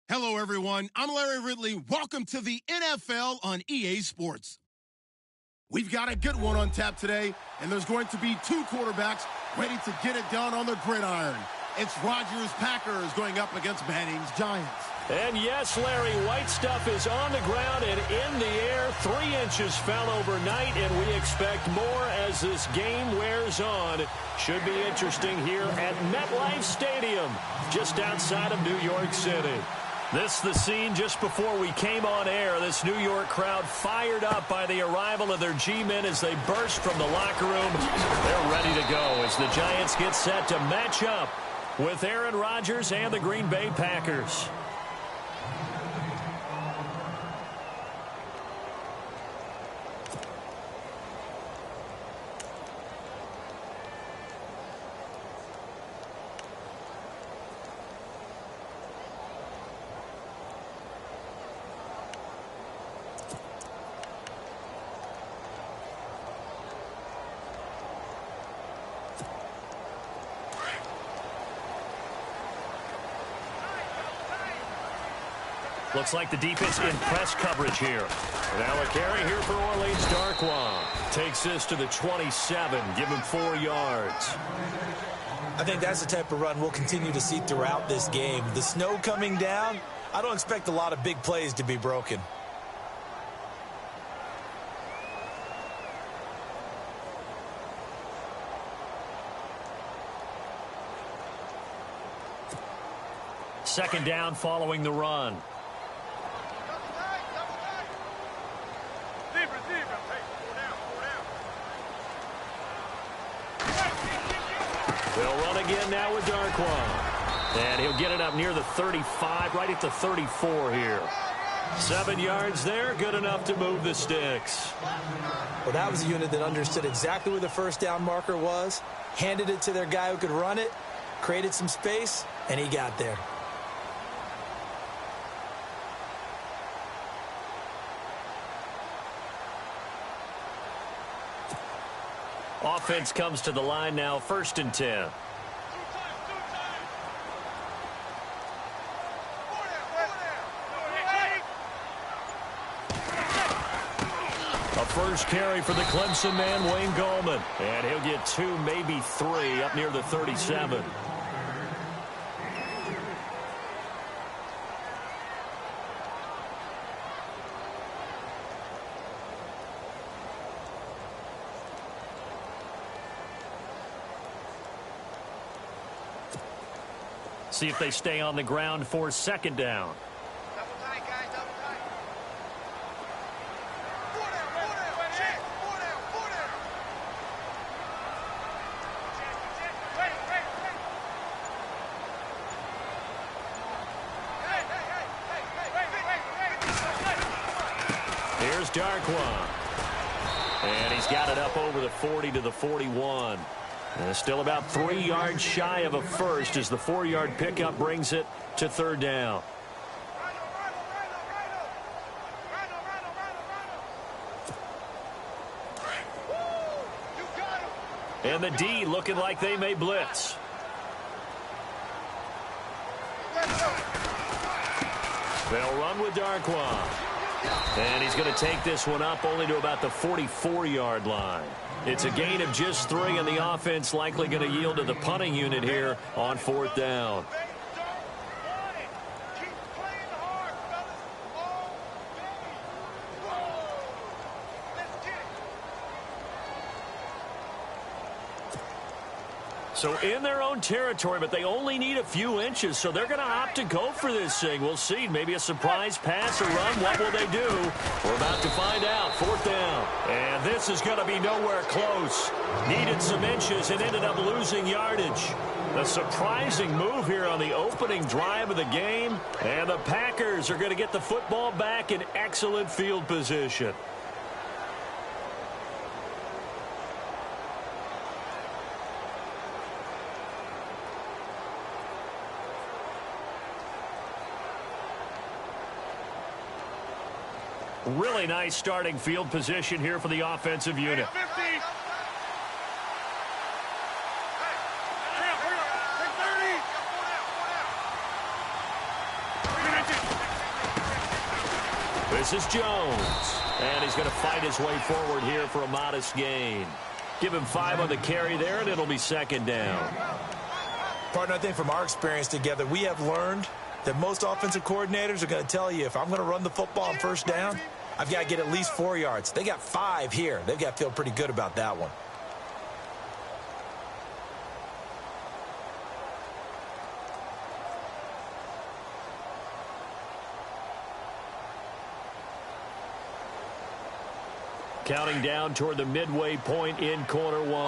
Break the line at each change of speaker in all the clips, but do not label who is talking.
Hello, everyone. I'm Larry Ridley. Welcome to the NFL on EA Sports. We've got a good one on tap today, and there's going to be two quarterbacks ready to get it done on the gridiron. It's Rodgers' Packers going up against Manning's Giants.
And yes, Larry, white stuff is on the ground and in the air. 3 inches fell overnight, and we expect more as this game wears on. Should be interesting here at MetLife Stadium, just outside of New York City. This the scene just before we came on air. This New York crowd fired up by the arrival of their G-men as they burst from the locker room. They're ready to go as the Giants get set to match up with Aaron Rodgers and the Green Bay Packers. Looks like the defense in press coverage here. Now a carry here for Orleans. Darkwa takes this to the 27. Give him 4 yards.
I think that's the type of run we'll continue to see throughout this game. The snow coming down, I don't expect a lot of big plays to be broken.
Second down following the run. They'll run again now with Darkwa. And he'll get it up near the 35, right at the 34 here. 7 yards there, good enough to move the sticks.
Well, that was a unit that understood exactly where the first down marker was, handed it to their guy who could run it, created some space, and he got there.
Offense comes to the line now, 1st and 10. A first carry for the Clemson man, Wayne Gallman. And he'll get 2, maybe 3, up near the 37. See if they stay on the ground for 2nd down.
Double tight, guys, double tight. 4 down, 4 down, check, 4 down, 4 down. Wait. Hey.
Here's Darkwa. And he's got it up over the 40 to the 41. And still about 3 yards shy of a first as the 4-yard pickup brings it to 3rd down. And the D looking like they may blitz. They'll run with Darkwa. And he's going to take this one up only to about the 44-yard line. It's a gain of just 3, and the offense likely going to yield to the punting unit here on 4th down. So in their own territory, but they only need a few inches, so they're going to opt to go for this thing. We'll see. Maybe a surprise pass or run. What will they do? We're about to find out. 4th down. And this is going to be nowhere close. Needed some inches and ended up losing yardage. A surprising move here on the opening drive of the game. And the Packers are going to get the football back in excellent field position. Really nice starting field position here for the offensive unit. This is Jones. And he's going to fight his way forward here for a modest gain. Give him 5 on the carry there, and it'll be second down.
Partner, I think from our experience together, we have learned that most offensive coordinators are going to tell you, if I'm going to run the football on first down, I've got to get at least 4 yards. They got 5 here. They've got to feel pretty good about that one.
Counting down toward the midway point in quarter 1.
319.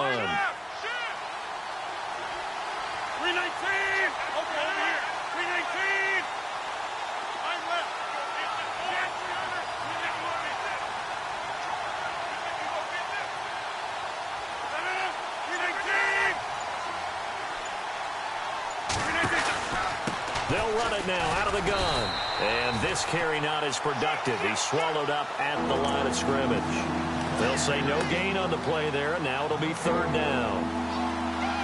Over here. 319. Line left. Jack 319.
They'll run it now out of the gun. And this carry not as productive. He's swallowed up at the line of scrimmage. They'll say no gain on the play there, and now it'll be third down.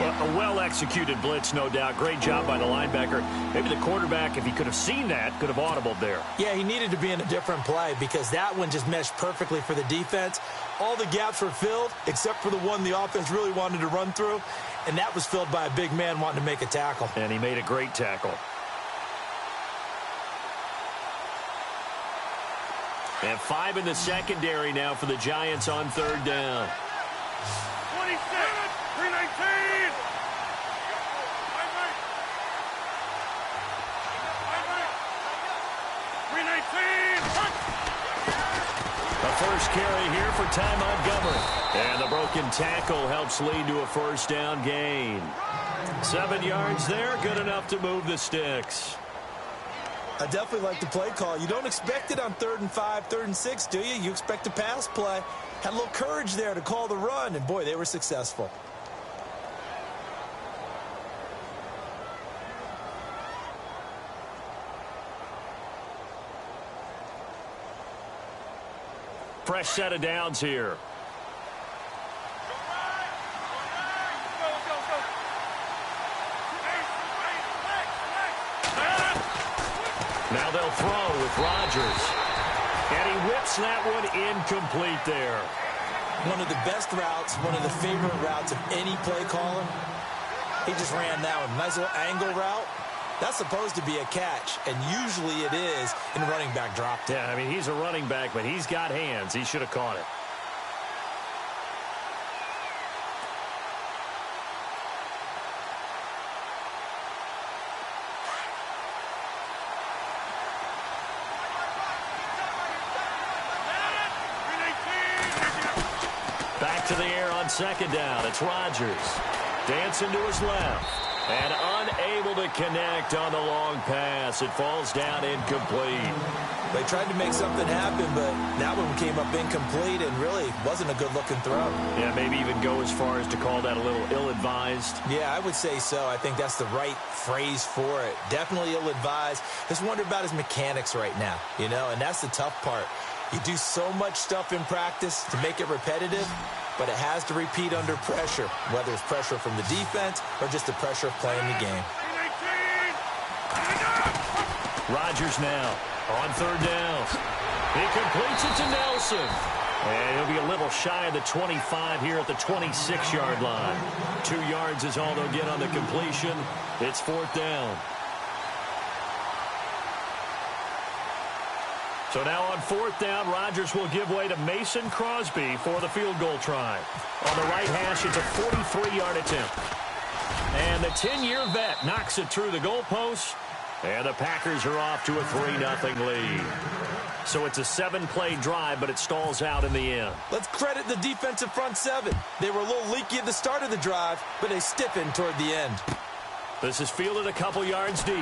Well, a well-executed blitz, no doubt. Great job by the linebacker. Maybe the quarterback, if he could have seen that, could have audibled there.
Yeah, he needed to be in a different play because that one just meshed perfectly for the defense. All the gaps were filled except for the one the offense really wanted to run through, and that was filled by a big man wanting to make a tackle.
And he made a great tackle. And 5 in the secondary now for the Giants on third down.
26. 319.
A first carry here for Ty Montgomery. And the broken tackle helps lead to a first down gain. 7 yards there, good enough to move the sticks.
I definitely like the play call. You don't expect it on 3rd and 5, 3rd and 6, do you? You expect a pass play. Had a little courage there to call the run, and boy, they were successful.
Fresh set of downs here. Now they'll throw with Rodgers. And he whips that one incomplete there.
One of the best routes, one of the favorite routes of any play caller. He just ran that one. Nice little angle route. That's supposed to be a catch, and usually it is in running back drop.
Yeah, I mean, he's a running back, but he's got hands. He should have caught it. Back to the air on second down. It's Rodgers. Dancing to his left. And unable to connect on the long pass. It falls down incomplete.
They tried to make something happen, but that one came up incomplete and really wasn't a good-looking throw.
Yeah, maybe even go as far as to call that a little ill-advised.
Yeah, I would say so. I think that's the right phrase for it. Definitely ill-advised. Just wonder about his mechanics right now, you know, and that's the tough part. You do so much stuff in practice to make it repetitive, but it has to repeat under pressure, whether it's pressure from the defense or just the pressure of playing the game.
Rodgers now on third down. He completes it to Nelson. And he'll be a little shy of the 25 here at the 26-yard line. 2 yards is all they'll get on the completion. It's fourth down. So now on fourth down, Rodgers will give way to Mason Crosby for the field goal try. On the right hash, it's a 43-yard attempt. And the 10-year vet knocks it through the goalpost. And the Packers are off to a 3-0 lead. So it's a 7-play drive, but it stalls out in the end.
Let's credit the defensive front seven. They were a little leaky at the start of the drive, but they stiffened toward the end.
This is fielded a couple yards deep.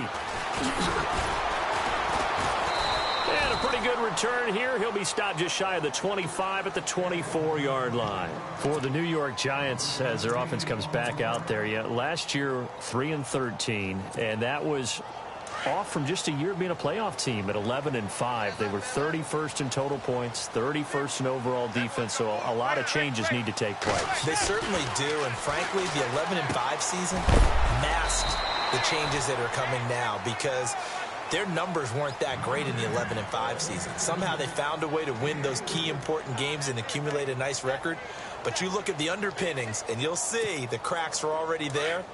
And a pretty good return here. He'll be stopped just shy of the 25 at the 24-yard line. For the New York Giants, as their offense comes back out there, last year 3-13, and that was off from just a year of being a playoff team at 11-5. They were 31st in total points, 31st in overall defense, so a lot of changes need to take place.
They certainly do, and frankly, the 11-5 season masked the changes that are coming now because their numbers weren't that great in the 11-5 season. Somehow they found a way to win those key important games and accumulate a nice record. But you look at the underpinnings, and you'll see the cracks were already there,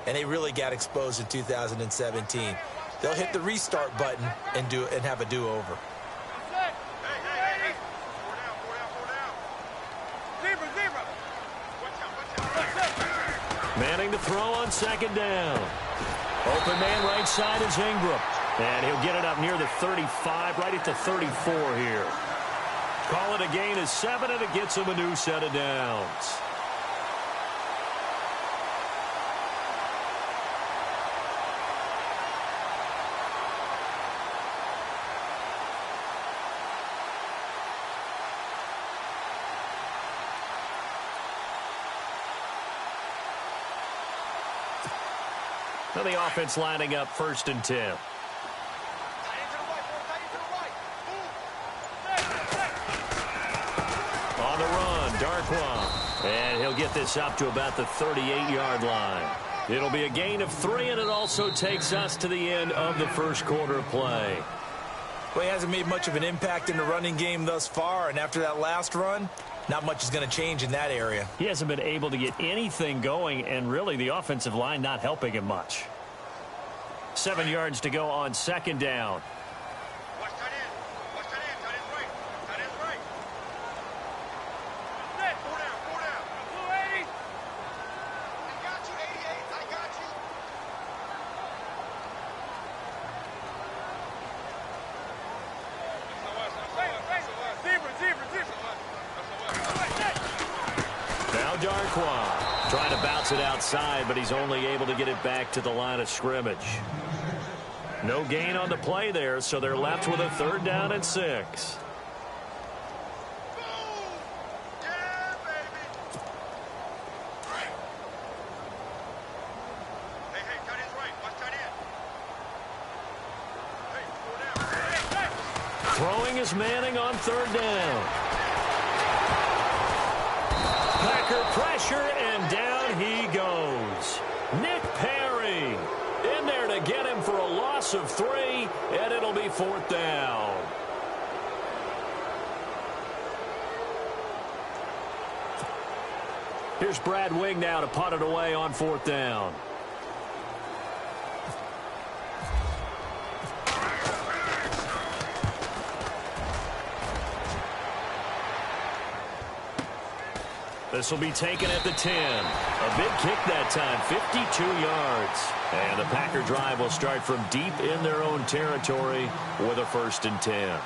and they really got exposed in 2017. They'll hit the restart button and have a do-over.
Manning to throw on second down. Open man right side is Ingram. And he'll get it up near the 35, right at the 34 here. Call it a gain of 7, and it gets him a new set of downs. Now the offense lining up 1st and 10. On the run, Darkwa. And he'll get this up to about the 38-yard line. It'll be a gain of 3, and it also takes us to the end of the first quarter of play.
Well, he hasn't made much of an impact in the running game thus far, and after that last run, not much is going to change in that area.
He hasn't been able to get anything going, and really the offensive line not helping him much. 7 yards to go on second down. Darkwa trying to bounce it outside, but he's only able to get it back to the line of scrimmage. No gain on the play there, so they're left with a 3rd down and 6. Throwing is Manning on 3rd down. Packer pressure, and down he goes. Nick Perry in there to get him for a loss of 3, and it'll be 4th down. Here's Brad Wing now to punt it away on 4th down. This will be taken at the 10. A big kick that time, 52 yards. And the Packer drive will start from deep in their own territory with a 1st and 10.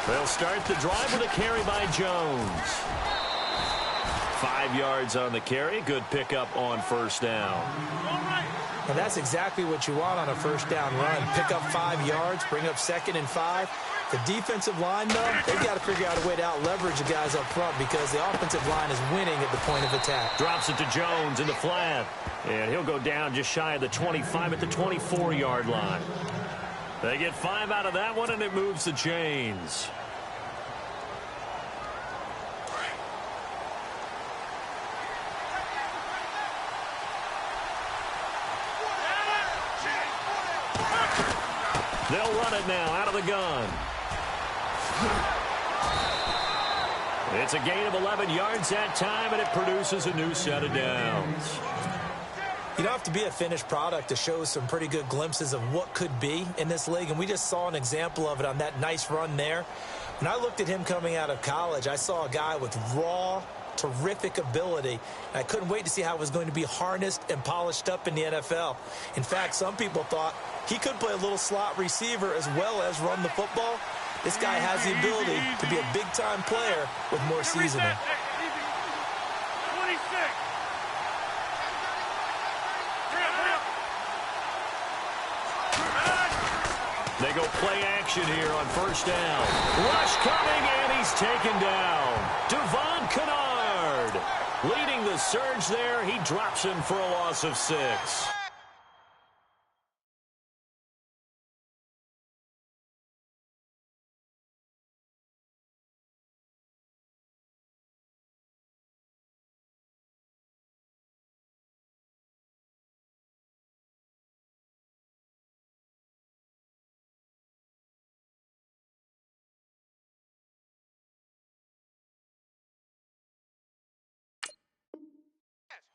They'll start the drive with a carry by Jones. 5 yards on the carry. Good pickup on 1st down.
And that's exactly what you want on a 1st down run. Pick up 5 yards, bring up 2nd and 5. The defensive line, though, they've got to figure out a way to out-leverage the guys up front because the offensive line is winning at the point of attack.
Drops it to Jones in the flat. And he'll go down just shy of the 25 at the 24-yard line. They get 5 out of that one, and it moves the chains. They'll run it now out of the gun. It's a gain of 11 yards that time, and it produces a new set of downs.
You don't have to be a finished product to show some pretty good glimpses of what could be in this league, and we just saw an example of it on that nice run there. When I looked at him coming out of college, I saw a guy with raw, terrific ability. I couldn't wait to see how it was going to be harnessed and polished up in the NFL. In fact, some people thought he could play a little slot receiver as well as run the football. This guy has the ability to be a big-time player with more seasoning.
26.
They go play action here on first down. Rush coming, and he's taken down. Devon Kennard leading the surge there. He drops him for a loss of 6.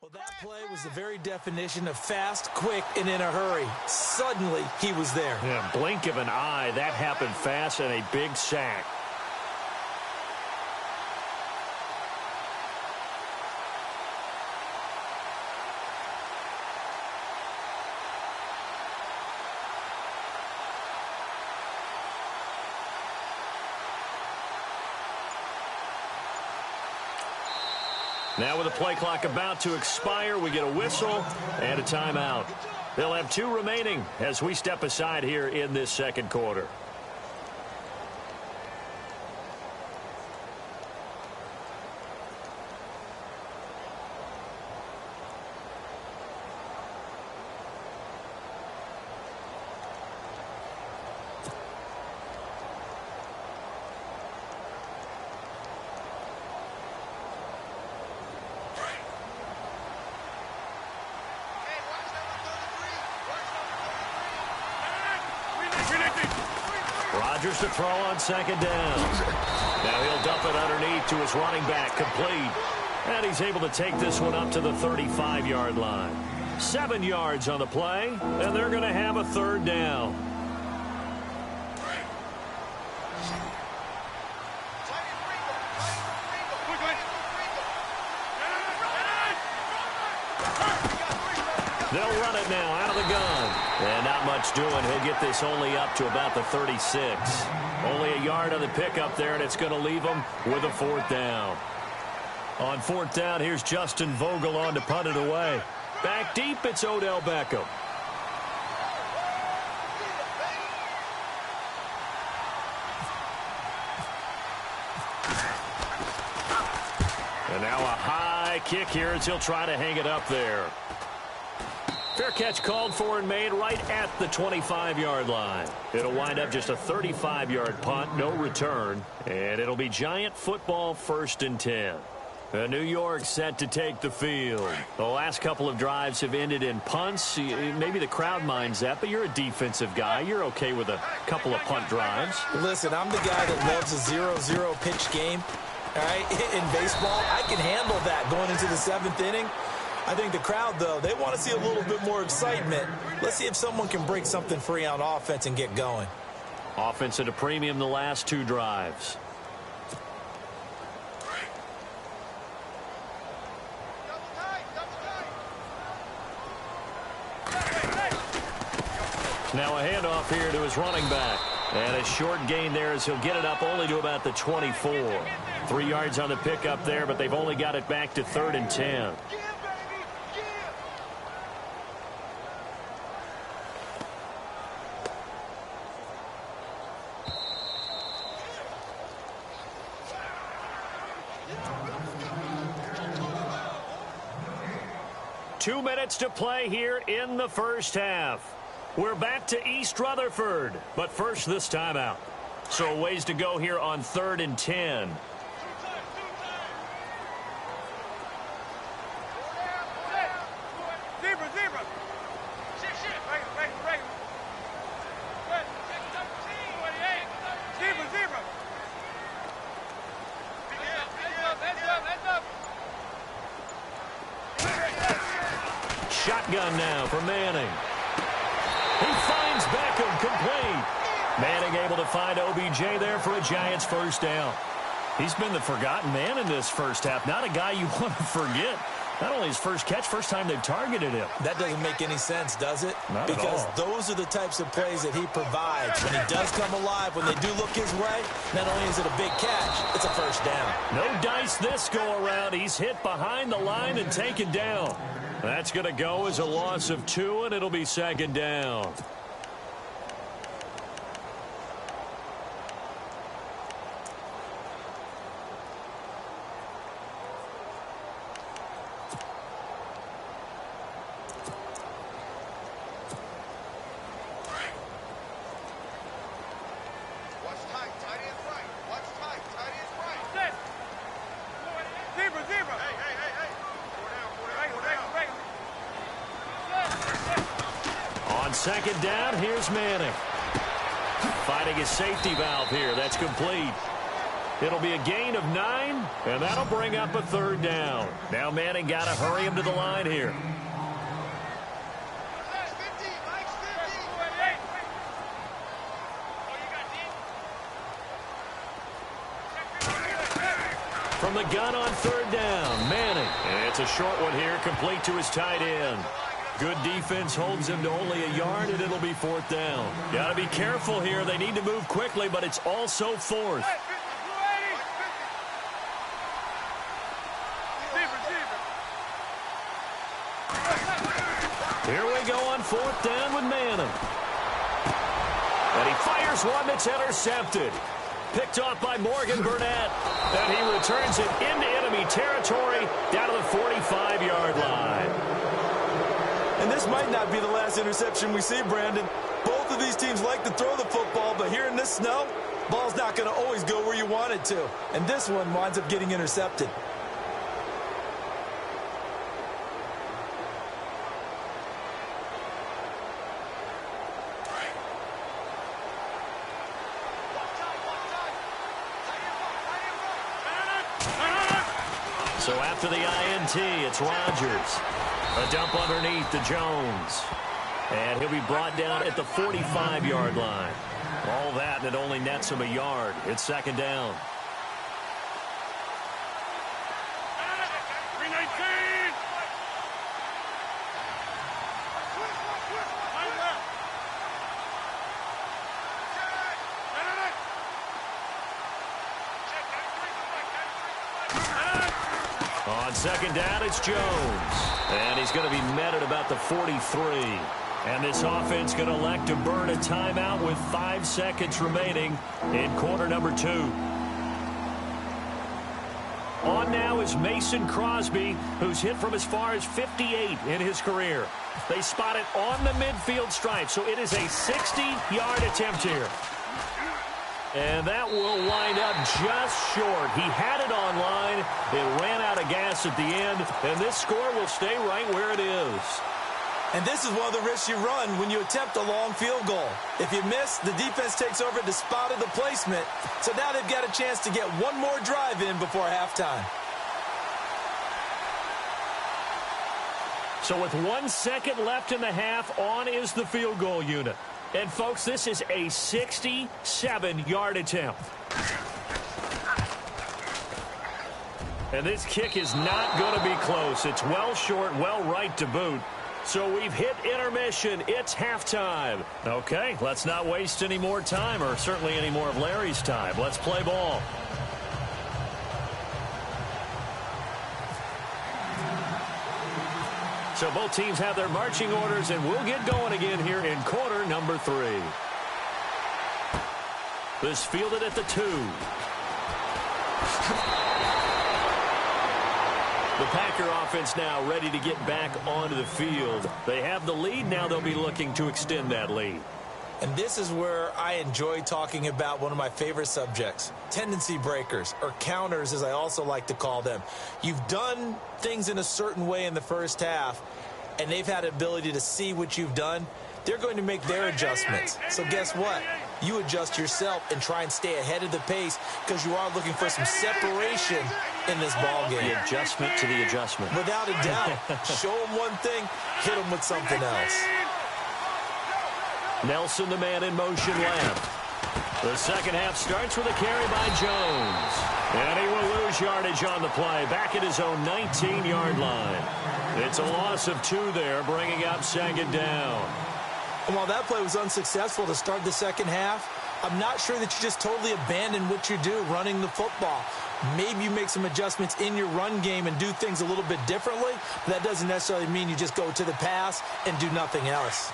Well, that play was the very definition of fast, quick, and in a hurry. Suddenly, he was there.
Yeah, blink of an eye. That happened fast and a big sack. Now with the play clock about to expire, we get a whistle and a timeout. They'll have 2 remaining as we step aside here in this second quarter. Rodgers to throw on second down. Now he'll dump it underneath to his running back, complete. And he's able to take this one up to the 35-yard line. 7 yards on the play, and they're going to have a third down. They'll run it now out of the gun. And not much doing. He'll get this only up to about the 36. Only a yard on the pickup there, and it's going to leave him with a 4th down. On 4th down, here's Justin Vogel on to punt it away. Back deep, it's Odell Beckham. And now a high kick here as he'll try to hang it up there. Fair catch called for and made right at the 25-yard line. It'll wind up just a 35-yard punt, no return, and it'll be Giant football 1st and 10. New York set to take the field. The last couple of drives have ended in punts. Maybe the crowd minds that, but you're a defensive guy. You're okay with a couple of punt drives.
Listen, I'm the guy that loves a 0-0 pitch game. All right, in baseball, I can handle that going into the 7th inning. I think the crowd, though, they want to see a little bit more excitement. Let's see if someone can break something free on offense and get going.
Offense at a premium the last 2 drives. Now a handoff here to his running back. And a short gain there as he'll get it up only to about the 24. 3 yards on the pickup there, but they've only got it back to 3rd and 10. Two minutes to play here in the first half. We're back to East Rutherford, but first this timeout. So ways to go here on 3rd and 10. Shotgun now for Manning. He finds Beckham complete. Manning able to find OBJ there for a Giants first down. He's been the forgotten man in this first half. Not a guy you want to forget. Not only his first catch, first time they've targeted him.
That doesn't make any sense, does it?
Not
because
at all.
Those are the types of plays that he provides. When he does come alive, when they do look his way, not only is it a big catch, it's a first down.
No dice this go around. He's hit behind the line and taken down. That's going to go as a loss of 2, and it'll be 2nd down. second down, here's Manning. Finding his safety valve here. That's complete. It'll be a gain of 9, and that'll bring up a third down. Now Manning got to hurry him to the line here. From the gun on third down, Manning. And it's a short one here, complete to his tight end. Good defense holds him to only a yard, and it'll be fourth down. Got to be careful here. They need to move quickly, but it's also fourth. Here we go on fourth down with Manning. And he fires one that's intercepted. Picked off by Morgan Burnett. And he returns it into enemy territory down to the 45-yard line.
And this might not be the last interception we see, Brandon. Both of these teams like to throw the football, but here in this snow, ball's not going to always go where you want it to. And this one winds up getting intercepted.
So after the INT, it's Rodgers. A dump underneath to Jones. And he'll be brought down at the 45-yard line. All that, and it only nets him a yard. It's second down.
319.
On second down, it's Jones. And he's going to be met at about the 43. And this offense going to elect to burn a timeout with 5 seconds remaining in quarter number 2. On now is Mason Crosby, who's hit from as far as 58 in his career. They spot it on the midfield stripe, so it is a 60-yard attempt here. And that will wind up just short. He had it on line. It ran out of gas at the end, and this score will stay right where it is.
And this is one of the risks you run when you attempt a long field goal. If you miss, the defense takes over the spot of the placement. So now they've got a chance to get one more drive in before halftime.
So with 1 second left in the half, on is the field goal unit. And, folks, this is a 67-yard attempt. And this kick is not going to be close. It's well short, well right to boot. So we've hit intermission. It's halftime. Okay, let's not waste any more time, or certainly any more of Larry's time. Let's play ball. So both teams have their marching orders, and we'll get going again here in quarter number 3. This fielded at the 2. The Packer offense now ready to get back onto the field. They have the lead. Now they'll be looking to extend that lead.
And this is where I enjoy talking about one of my favorite subjects, tendency breakers, or counters as I also like to call them. You've done things in a certain way in the first half, and they've had the ability to see what you've done. They're going to make their adjustments. So guess what? You adjust yourself and try and stay ahead of the pace because you are looking for some separation in this ball game.
The adjustment to the adjustment.
Without a doubt. Show them one thing, hit them with something else.
Nelson, the man in motion left. The second half starts with a carry by Jones. And he will lose yardage on the play, back at his own 19-yard line. It's a loss of 2 there, bringing up second down.
And while that play was unsuccessful to start the second half, I'm not sure that you just totally abandon what you do running the football. Maybe you make some adjustments in your run game and do things a little bit differently, but that doesn't necessarily mean you just go to the pass and do nothing else.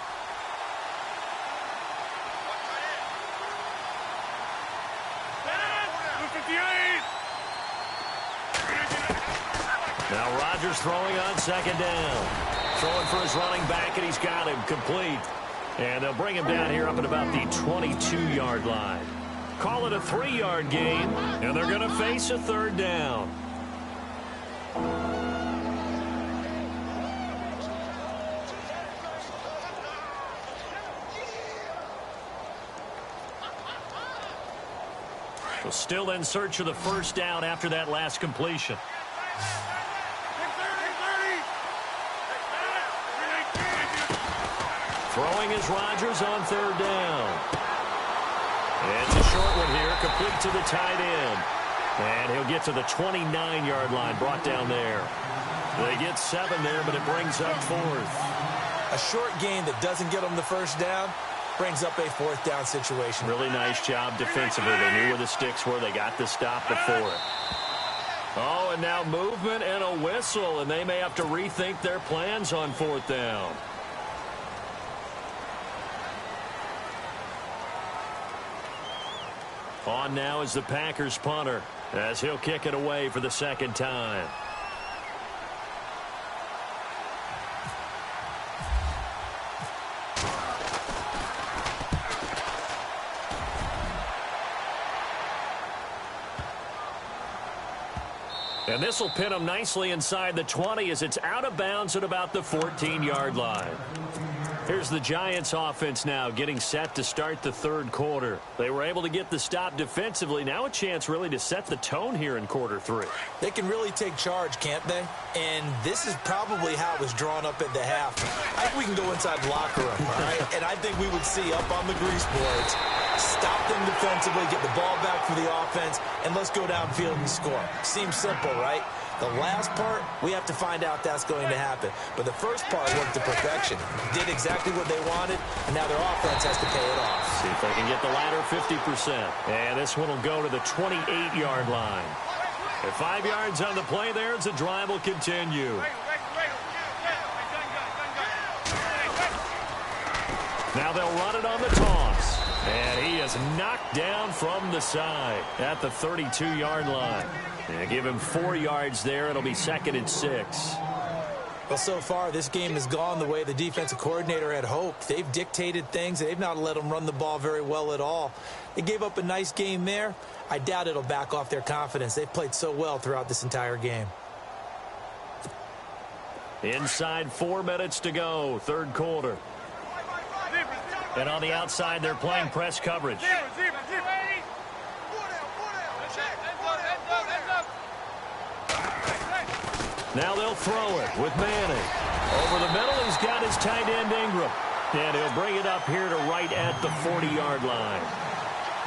Now Rodgers throwing on second down. Throwing for his running back, and he's got him complete. And they'll bring him down here up at about the 22-yard line. Call it a 3-yard gain, and they're going to face a third down. Well, still in search of the first down after that last completion. Throwing is Rodgers on third down. It's a short one here, complete to the tight end. And he'll get to the 29-yard line, brought down there. They get 7 there, but it brings up 4th.
A short gain that doesn't get them the first down brings up a 4th down situation.
Really nice job defensively. They knew where the sticks were. They got the stop before it. Oh, and now movement and a whistle, and they may have to rethink their plans on 4th down. On now is the Packers punter, as he'll kick it away for the second time. And this will pin them nicely inside the 20 as it's out of bounds at about the 14-yard line. Here's the Giants offense now getting set to start the third quarter. They were able to get the stop defensively. Now a chance really to set the tone here in quarter 3.
They can really take charge, can't they? And this is probably how it was drawn up at the half. I think we can go inside the locker room, all right? And I think we would see up on the grease boards, stop them defensively, get the ball back for the offense, and let's go downfield and score. Seems simple, right? The last part, we have to find out that's going to happen. But the first part worked to perfection. Did exactly what they wanted, and now their offense has to pay it off.
See if they can get the latter 50%. And this one will go to the 28-yard line. At 5 yards on the play there as the drive will continue. Now they'll run it on the toss. And he is knocked down from the side at the 32-yard line. And give him 4 yards there. It'll be 2nd and 6.
Well, so far, this game has gone the way the defensive coordinator had hoped. They've dictated things. They've not let them run the ball very well at all. They gave up a nice game there. I doubt it'll back off their confidence. They've played so well throughout this entire game.
Inside 4 minutes to go, third quarter. And on the outside, they're playing press coverage. Now they'll throw it with Manning. Over the middle, he's got his tight end Ingram. And he'll bring it up here to right at the 40-yard line.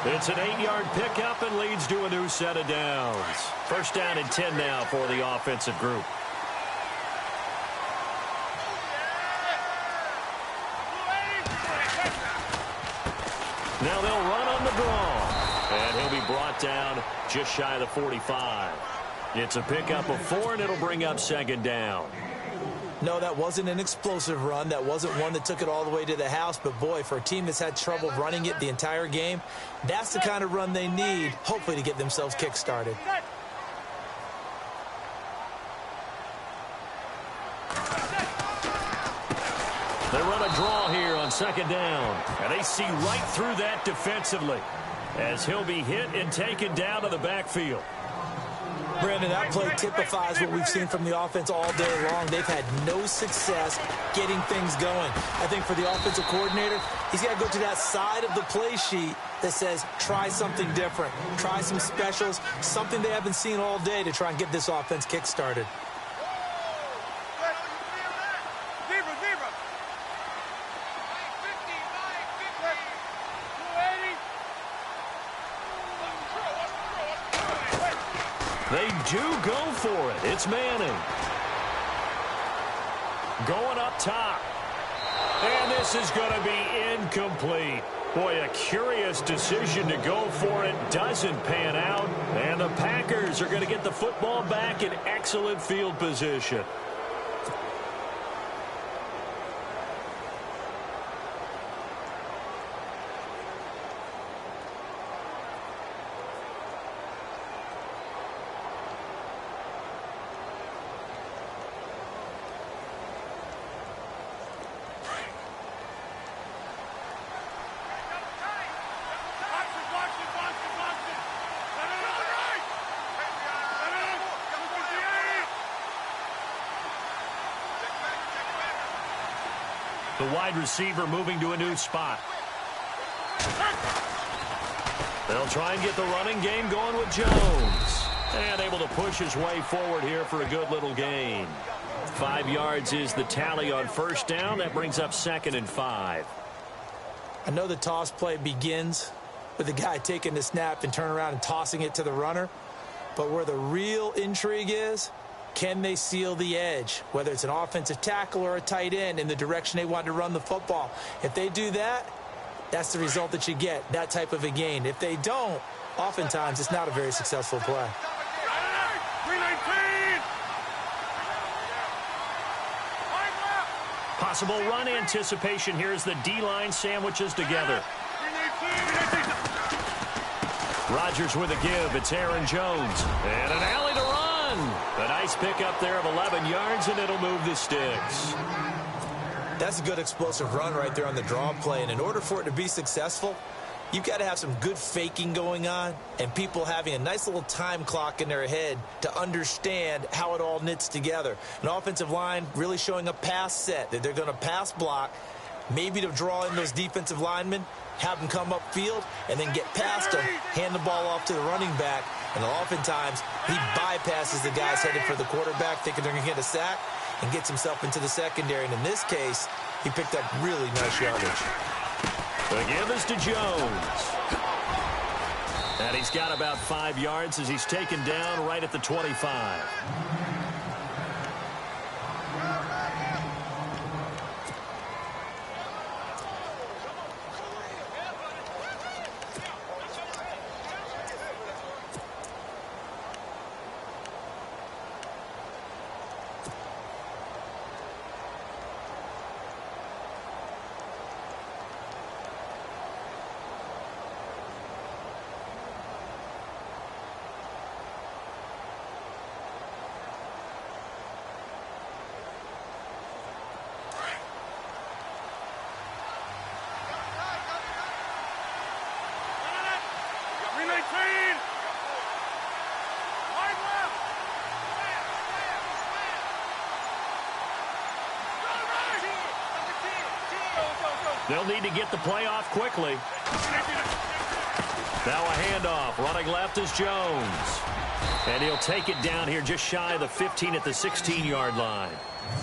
It's an 8-yard pickup and leads to a new set of downs. First down and 10 now for the offensive group. Now they'll run on the draw. And he'll be brought down just shy of the 45. It's a pickup of 4, and it'll bring up second down.
No, that wasn't an explosive run. That wasn't one that took it all the way to the house. But, boy, for a team that's had trouble running it the entire game, that's the kind of run they need, hopefully, to get themselves kick-started.
They run a draw here on second down. And they see right through that defensively as he'll be hit and taken down to the backfield.
Brandon, that play typifies what we've seen from the offense all day long. They've had no success getting things going. I think for the offensive coordinator, he's got to go to that side of the play sheet that says, try something different. Try some specials, something they haven't seen all day to try and get this offense kick-started.
They do go for it. It's Manning. Going up top. And this is going to be incomplete. Boy, a curious decision to go for it. Doesn't pan out. And the Packers are going to get the football back in excellent field position. The wide receiver moving to a new spot. They'll try and get the running game going with Jones. And able to push his way forward here for a good little gain. 5 yards is the tally on first down. That brings up 2nd and 5.
I know the toss play begins with the guy taking the snap and turning around and tossing it to the runner. But where the real intrigue is, can they seal the edge, whether it's an offensive tackle or a tight end, in the direction they want to run the football? If they do that, that's the result that you get, that type of a gain. If they don't, oftentimes it's not a very successful play.
319.
Possible run anticipation here as the D-line sandwiches together. Rodgers with a give. It's Aaron Jones. And an alley to run. A nice pickup there of 11 yards, and it'll move the sticks.
That's a good explosive run right there on the draw play. And in order for it to be successful, you've got to have some good faking going on and people having a nice little time clock in their head to understand how it all knits together. An offensive line really showing a pass set that they're going to pass block, maybe to draw in those defensive linemen, have them come upfield, and then get past them, hand the ball off to the running back, and oftentimes he bypasses the guys headed for the quarterback, thinking they're going to get a sack, and gets himself into the secondary. And in this case, he picked up really nice yardage.
The give is to Jones. And he's got about 5 yards as he's taken down right at the 25. They'll need to get the play off quickly. Now a handoff. Running left is Jones. And he'll take it down here just shy of the 15 at the 16-yard line.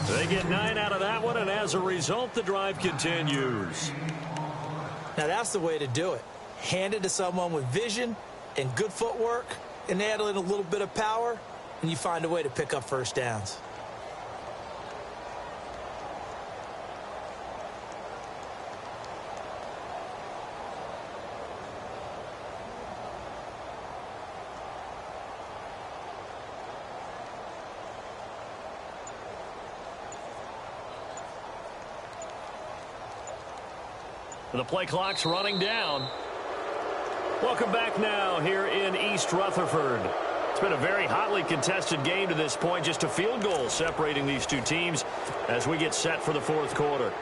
They get 9 out of that one, and as a result, the drive continues.
Now that's the way to do it. Hand it to someone with vision and good footwork, and add in a little bit of power, and you find a way to pick up first downs.
The play clock's running down. Welcome back now here in East Rutherford. It's been a very hotly contested game to this point. Just a field goal separating these two teams as we get set for the fourth quarter.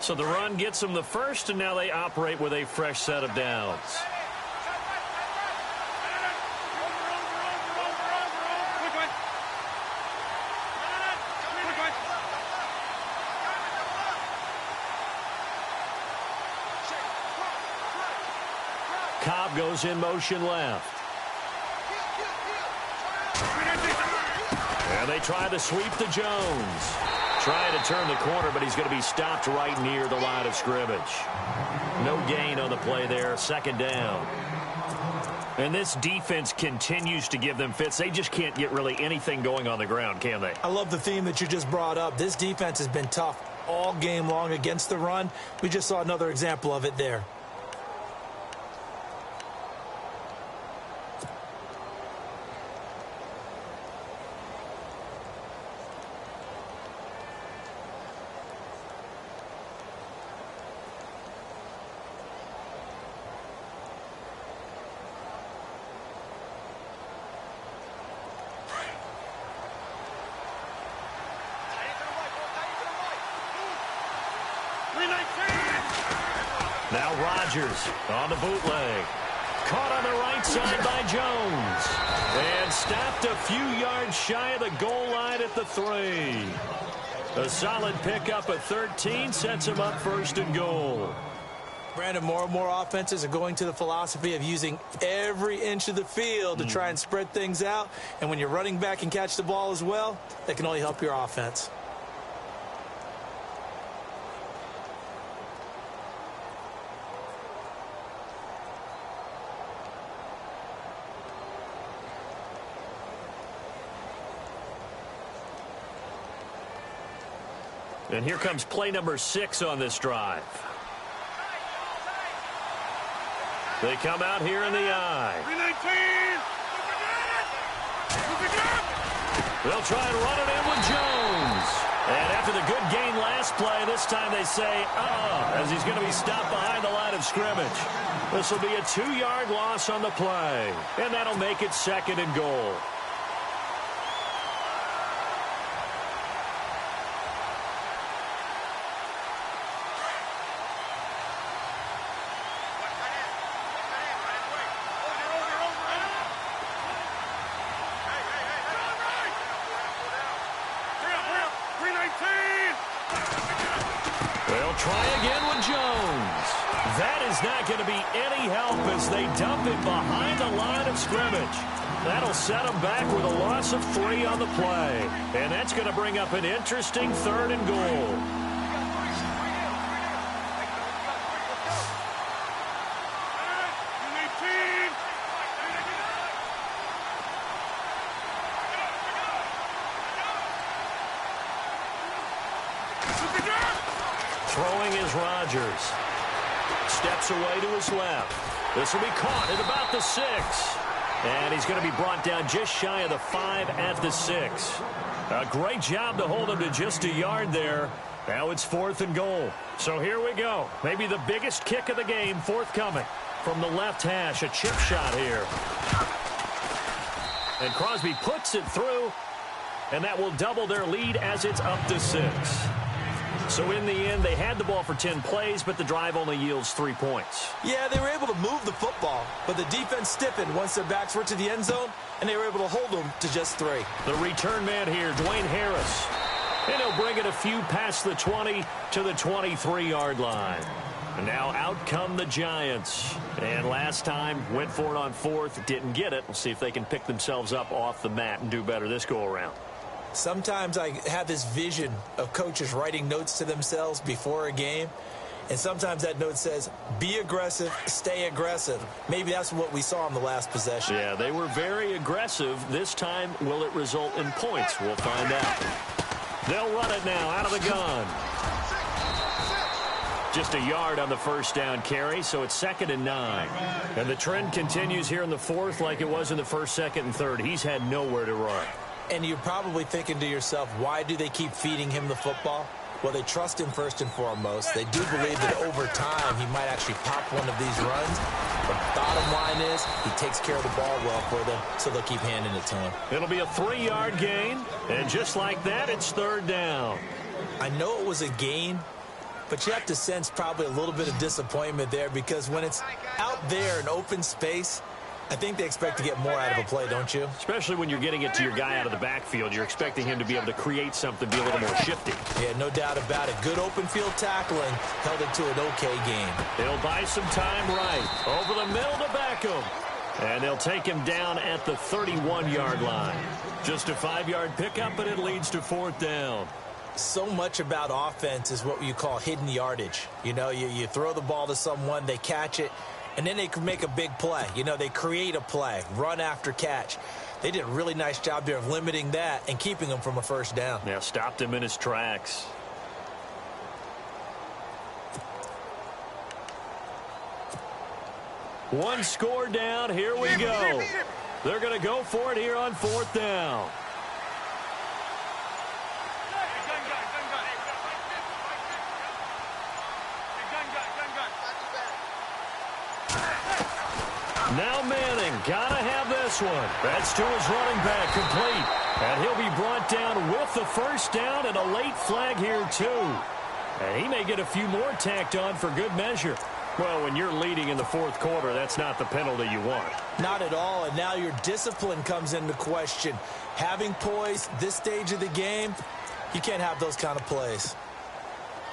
So the run gets them the first, and now they operate with a fresh set of downs. Cobb goes in motion left. And they try to sweep to Jones. Trying to turn the corner, but he's going to be stopped right near the line of scrimmage. No gain on the play there. Second down. And this defense continues to give them fits. They just can't get really anything going on the ground, can they?
I love the theme that you just brought up. This defense has been tough all game long against the run. We just saw another example of it there.
Now Rodgers on the bootleg. Caught on the right side by Jones. And stopped a few yards shy of the goal line at the 3. A solid pickup at 13 sets him up first and goal.
Brandon, more and more offenses are going to the philosophy of using every inch of the field to try and spread things out. And when you're running back and catch the ball as well, that can only help your offense.
And here comes play number 6 on this drive. They come out here in the I.
319!
They'll try and run it in with Jones. And after the good gain last play, this time they say, as he's going to be stopped behind the line of scrimmage. This will be a 2-yard loss on the play. And that'll make it second and goal. Try again with Jones. That is not going to be any help as they dump it behind the line of scrimmage. That'll set them back with a loss of 3 on the play. And that's going to bring up an interesting 3rd and goal. Throwing is Rodgers. Steps away to his left. This will be caught at about the 6. And he's going to be brought down just shy of the 5 at the 6. A great job to hold him to just a yard there. Now it's 4th and goal. So here we go. Maybe the biggest kick of the game forthcoming. From the left hash, a chip shot here. And Crosby puts it through. And that will double their lead as it's up to 6. So in the end, they had the ball for 10 plays, but the drive only yields 3 points.
Yeah, they were able to move the football, but the defense stiffened once their backs were to the end zone, and they were able to hold them to just 3.
The return man here, Dwayne Harris. And he'll bring it a few past the 20 to the 23-yard line. And now out come the Giants. And last time, went for it on 4th, didn't get it. We'll see if they can pick themselves up off the mat and do better this go-around.
Sometimes I have this vision of coaches writing notes to themselves before a game, and sometimes that note says, be aggressive, stay aggressive. Maybe that's what we saw in the last possession.
Yeah, they were very aggressive. This time, will it result in points? We'll find out. They'll run it now out of the gun. Just a yard on the first down carry, so it's 2nd and 9. And the trend continues here in the 4th like it was in the 1st, 2nd, and 3rd. He's had nowhere to run.
And you're probably thinking to yourself, why do they keep feeding him the football? Well, they trust him first and foremost. They do believe that over time he might actually pop one of these runs. But bottom line is he takes care of the ball well for them, so they'll keep handing it to him.
It'll be a 3-yard gain, and just like that, it's 3rd down.
I know it was a gain, but you have to sense probably a little bit of disappointment there because when it's out there in open space, I think they expect to get more out of a play, don't you?
Especially when you're getting it to your guy out of the backfield. You're expecting him to be able to create something, be a little more shifty.
Yeah, no doubt about it. Good open field tackling held it to an okay game.
They'll buy some time right. Over the middle to Beckham. And they'll take him down at the 31-yard line. Just a 5-yard pickup, and it leads to 4th down.
So much about offense is what you call hidden yardage. You know, you throw the ball to someone, they catch it, and then they can make a big play. You know, they create a play, run after catch. They did a really nice job there of limiting that and keeping him from a first down.
Yeah, stopped him in his tracks. One score down. Here we go. They're going to go for it here on 4th down. Now Manning, gotta have this one. That's to his running back, complete. And he'll be brought down with the first down and a late flag here, too. And he may get a few more tacked on for good measure. Well, when you're leading in the fourth quarter, that's not the penalty you want.
Not at all, and now your discipline comes into question. Having poise this stage of the game, you can't have those kind of plays.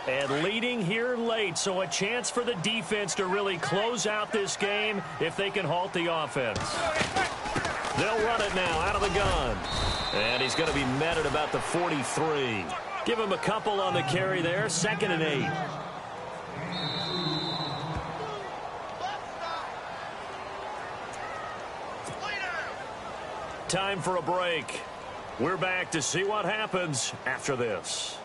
And leading here late, so a chance for the defense to really close out this game if they can halt the offense. They'll run it now out of the gun. And he's going to be met at about the 43. Give him a couple on the carry there, 2nd and 8. Time for a break. We're back to see what happens after this.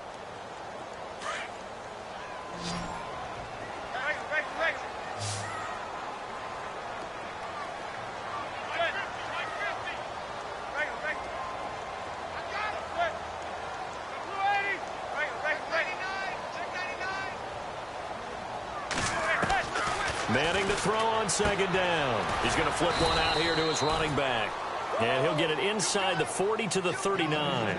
Manning to throw on 2nd down. He's going to flip one out here to his running back. And he'll get it inside the 40 to the 39.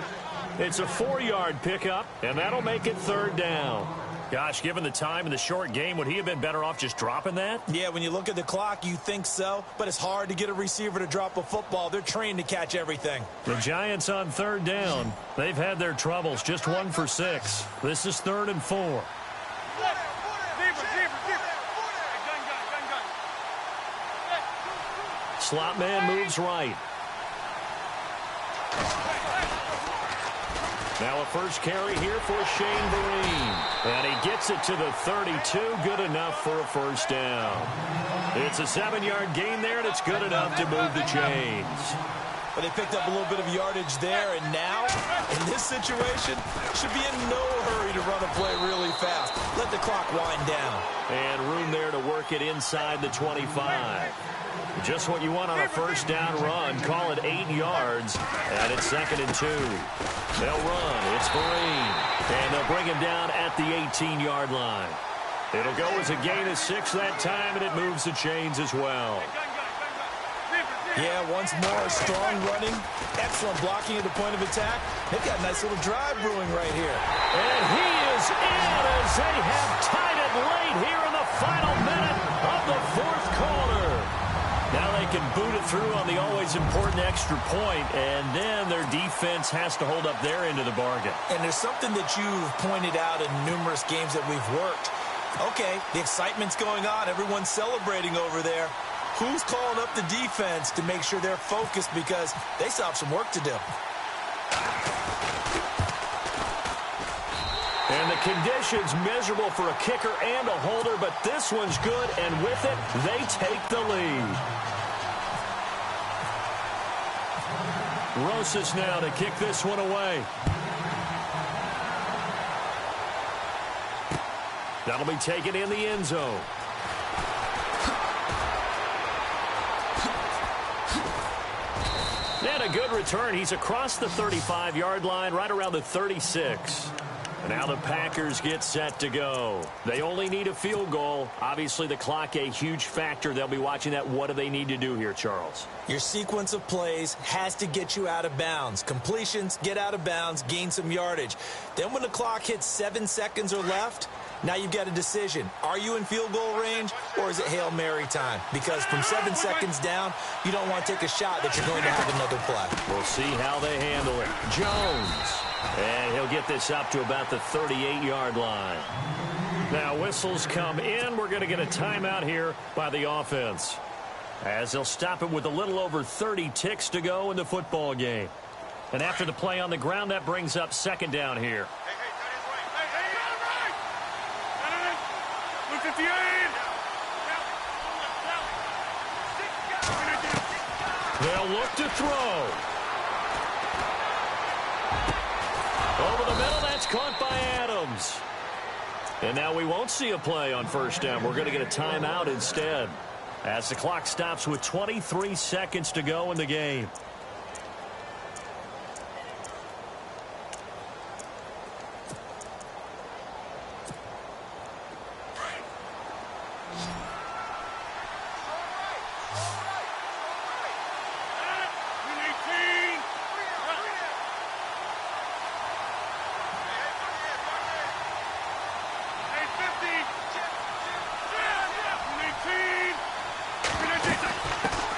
It's a 4-yard pickup, and that'll make it 3rd down. Gosh, given the time in the short game, would he have been better off just dropping that?
Yeah, when you look at the clock, you think so. But it's hard to get a receiver to drop a football. They're trained to catch everything.
The Giants on 3rd down. They've had their troubles, just 1 for 6. This is 3rd and 4. Slot man moves right. Now a first carry here for Shane Vereen. And he gets it to the 32. Good enough for a 1st down. It's a 7-yard gain there, and it's good enough to move the chains.
But they picked up a little bit of yardage there, and now, in this situation, should be in no hurry to run a play really fast. Let the clock wind down.
And room there to work it inside the 25. Just what you want on a 1st down run. Call it 8 yards. And it's 2nd and 2. They'll run. It's Vereen. And they'll bring him down at the 18-yard line. It'll go as a gain of 6 that time, and it moves the chains as well.
Yeah, once more, strong running, excellent blocking at the point of attack. They've got a nice little drive brewing right here.
And he is in as they have tied it late here in the final minute of the 4th quarter. Now they can boot it through on the always important extra point, and then their defense has to hold up their end of the bargain.
And there's something that you've pointed out in numerous games that we've worked. Okay, the excitement's going on. Everyone's celebrating over there. Who's calling up the defense to make sure they're focused because they still have some work to do?
And the conditions miserable for a kicker and a holder, but this one's good, and with it, they take the lead. Rosas now to kick this one away. That'll be taken in the end zone. And a good return. He's across the 35-yard line, right around the 36. And now the Packers get set to go. They only need a field goal. Obviously, the clock a huge factor. They'll be watching that. What do they need to do here, Charles?
Your sequence of plays has to get you out of bounds. Completions, get out of bounds, gain some yardage. Then when the clock hits 7 seconds or left, now you've got a decision. Are you in field goal range, or is it Hail Mary time? Because from 7 seconds down, you don't want to take a shot that you're going to have another play.
We'll see how they handle it. Jones. And he'll get this up to about the 38-yard line. Now whistles come in. We're going to get a timeout here by the offense, as they'll stop it with a little over 30 ticks to go in the football game. And after the play on the ground, that brings up 2nd down here. They'll look to throw. Over the middle, that's caught by Adams. And now we won't see a play on 1st down. We're going to get a timeout instead, as the clock stops with 23 seconds to go in the game.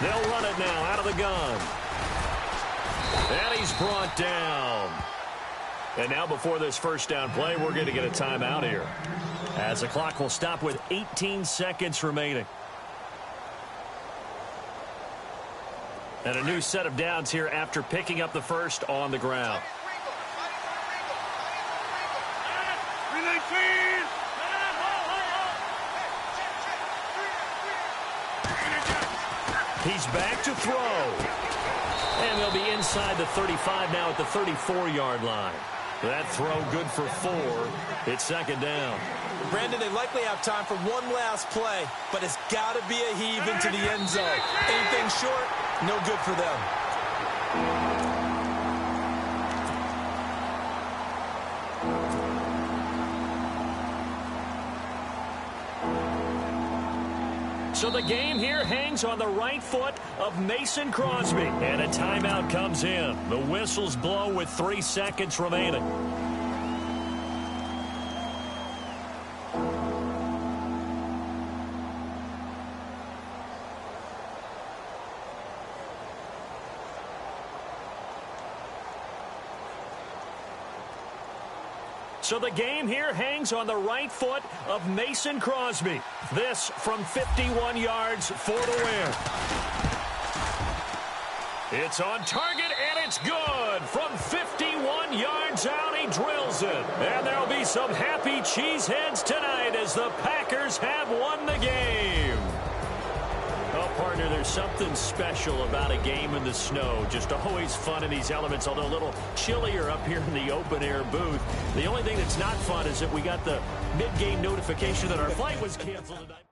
They'll run it now out of the gun. And he's brought down. And now before this first down play, we're going to get a timeout here, as the clock will stop with 18 seconds remaining. And a new set of downs here after picking up the first on the ground.
319.
He's back to throw. And they'll be inside the 35 now at the 34-yard line. That throw good for 4. It's second down.
Brandon, they likely have time for one last play, but it's got to be a heave into the end zone. Anything short, no good for them.
So the game here hangs on the right foot of Mason Crosby. And a timeout comes in. The whistles blow with 3 seconds remaining. So the game here hangs on the right foot of Mason Crosby. This from 51 yards for the win. It's on target, and it's good. From 51 yards out, he drills it. And there'll be some happy cheeseheads tonight as the Packers have won the game. Well, partner, there's something special about a game in the snow. Just always fun in these elements, although a little chillier up here in the open-air booth. The only thing that's not fun is that we got the mid-game notification that our flight was canceled tonight.